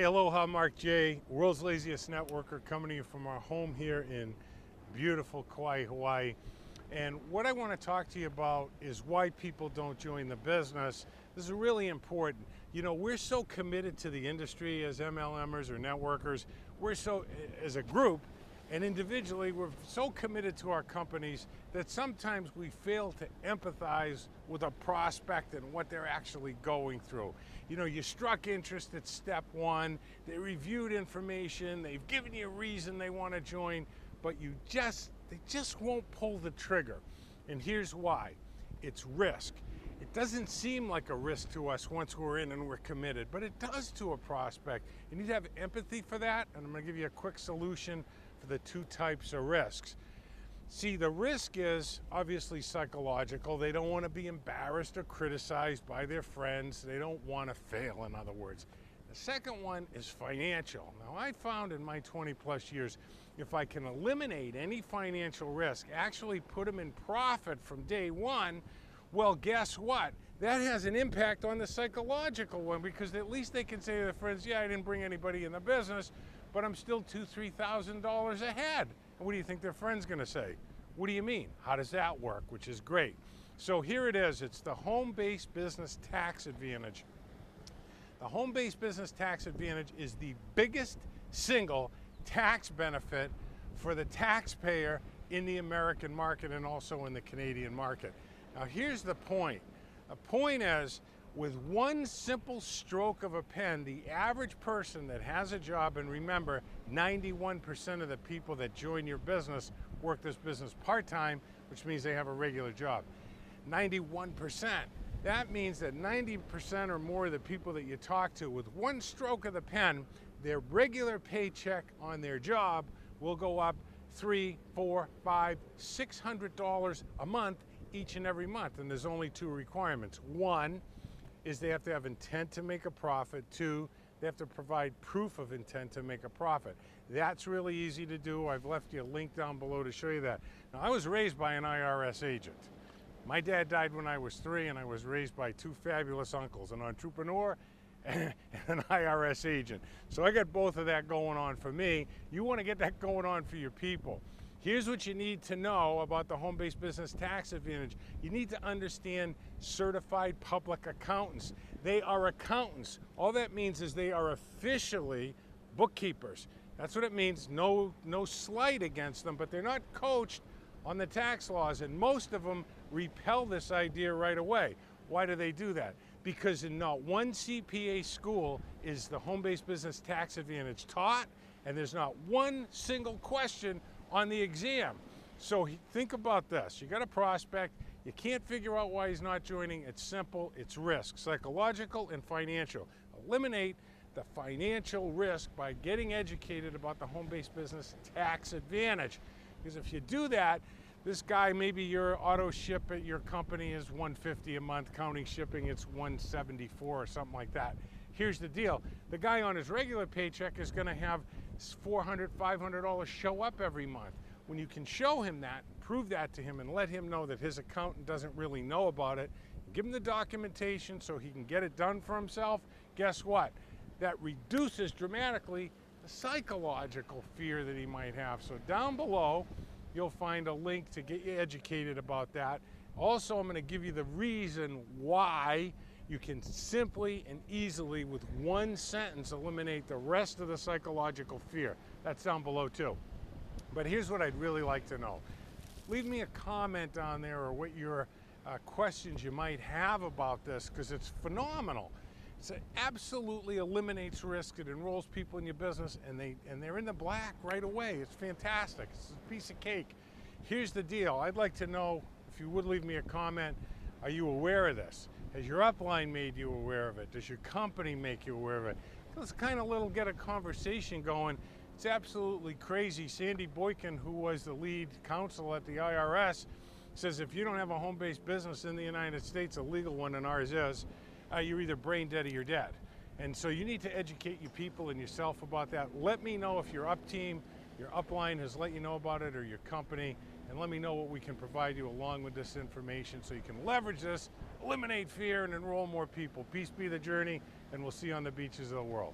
aloha, Mark J, world's laziest networker, coming to you from our home here in beautiful Kauai, Hawaii. And what I want to talk to you about is why people don't join the business. This is really important. You know, we're so committed to the industry as MLMers or networkers. We're so, as a group and individually, we're so committed to our companies that sometimes we fail to empathize with a prospect and what they're actually going through. You know, you struck interest at step one, they reviewed information, they've given you a reason they want to join, but they just won't pull the trigger. And here's why. It's risk. It doesn't seem like a risk to us once we're in and we're committed, but it does to a prospect. You need to have empathy for that, and I'm going to give you a quick solution for the two types of risks. See, the risk is obviously psychological. They don't want to be embarrassed or criticized by their friends. They don't want to fail, in other words. The second one is financial. Now, I found in my 20 plus years, if I can eliminate any financial risk, actually put them in profit from day one, well, guess what? That has an impact on the psychological one, because at least they can say to their friends, yeah, I didn't bring anybody in the business, but I'm still $2,000–3,000 ahead. And what do you think their friend's gonna say? What do you mean? How does that work? Which is great. So here it is, it's the home-based business tax advantage. The home-based business tax advantage is the biggest single tax benefit for the taxpayer in the American market and also in the Canadian market. Now here's the point. The point is, with one simple stroke of a pen, the average person that has a job, and remember, 91% of the people that join your business work this business part-time, which means they have a regular job. 91%. That means that 90% or more of the people that you talk to, with one stroke of the pen, their regular paycheck on their job will go up $300, $400, $500, $600 a month each and every month. And there's only two requirements. One is they have to have intent to make a profit. Two, they have to provide proof of intent to make a profit. That's really easy to do. I've left you a link down below to show you that. Now, I was raised by an IRS agent. My dad died when I was 3, and I was raised by two fabulous uncles, an entrepreneur and an IRS agent. So I got both of that going on for me. You want to get that going on for your people. Here's what you need to know about the home-based business tax advantage. You need to understand certified public accountants. They are accountants. All that means is they are officially bookkeepers. That's what it means. No slight against them, but they're not coached on the tax laws, and most of them repel this idea right away. Why do they do that? Because in not one CPA school is the home-based business tax advantage taught, and there's not one single question on the exam. So think about this. You got a prospect, you can't figure out why he's not joining. It's simple, it's risk, psychological and financial. Eliminate the financial risk by getting educated about the home-based business tax advantage. Because if you do that, this guy, maybe your auto ship at your company is $150 a month, counting shipping it's $174 or something like that. Here's the deal. The guy on his regular paycheck is gonna have $400, $500 show up every month. When you can show him that, prove that to him, and let him know that his accountant doesn't really know about it, give him the documentation so he can get it done for himself, guess what? That reduces dramatically the psychological fear that he might have. So down below, you'll find a link to get you educated about that. Also, I'm going to give you the reason why you can simply and easily, with one sentence, eliminate the rest of the psychological fear. That's down below too. But here's what I'd really like to know. Leave me a comment down there, or what your questions you might have about this, because it's phenomenal. It absolutely eliminates risk. It enrolls people in your business, and they're in the black right away. It's fantastic. It's a piece of cake. Here's the deal. I'd like to know, if you would leave me a comment, are you aware of this? Has your upline made you aware of it? Does your company make you aware of it? Let's kind of get a conversation going. It's absolutely crazy. Sandy Boykin, who was the lead counsel at the IRS, says if you don't have a home-based business in the United States, a legal one, and ours is, you're either brain dead or you're dead. And so you need to educate your people and yourself about that. Let me know if your up team, your upline has let you know about it, or your company, and let me know what we can provide you along with this information so you can leverage this, eliminate fear, and enroll more people. Peace be the journey, and we'll see you on the beaches of the world.